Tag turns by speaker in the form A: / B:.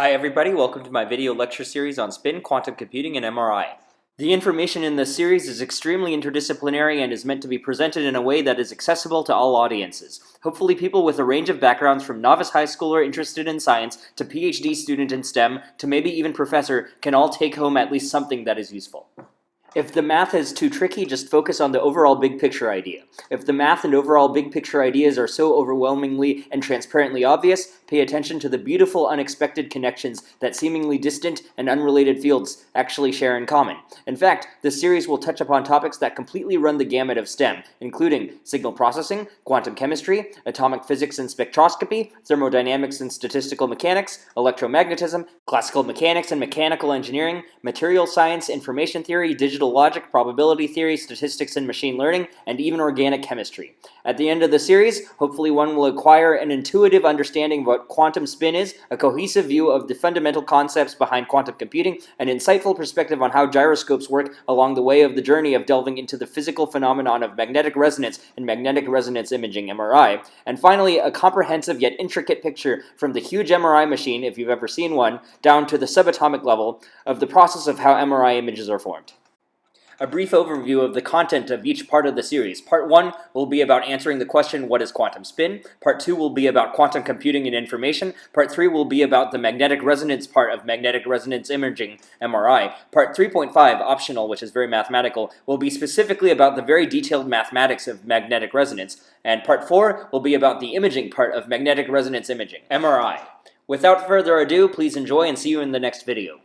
A: Hi everybody, welcome to my video lecture series on spin, quantum computing, and MRI. The information in this series is extremely interdisciplinary and is meant to be presented in a way that is accessible to all audiences. Hopefully people with a range of backgrounds from novice high schooler interested in science to PhD student in STEM to maybe even professor can all take home at least something that is useful. If the math is too tricky, just focus on the overall big picture idea. If the math and overall big picture ideas are so overwhelmingly and transparently obvious, pay attention to the beautiful unexpected connections that seemingly distant and unrelated fields actually share in common. In fact, this series will touch upon topics that completely run the gamut of STEM, including signal processing, quantum chemistry, atomic physics and spectroscopy, thermodynamics and statistical mechanics, electromagnetism, classical mechanics and mechanical engineering, material science, information theory, digital logic, probability theory, statistics and machine learning, and even organic chemistry. At the end of the series, hopefully one will acquire an intuitive understanding of what quantum spin is, a cohesive view of the fundamental concepts behind quantum computing, an insightful perspective on how gyroscopes work along the way of the journey of delving into the physical phenomenon of magnetic resonance and magnetic resonance imaging MRI, and finally a comprehensive yet intricate picture from the huge MRI machine, if you've ever seen one, down to the subatomic level of the process of how MRI images are formed. A brief overview of the content of each part of the series. Part 1 will be about answering the question, what is quantum spin? Part 2 will be about quantum computing and information. Part 3 will be about the magnetic resonance part of magnetic resonance imaging, MRI. Part 3.5, optional, which is very mathematical, will be specifically about the very detailed mathematics of magnetic resonance. And Part 4 will be about the imaging part of magnetic resonance imaging, MRI. Without further ado, please enjoy and see you in the next video.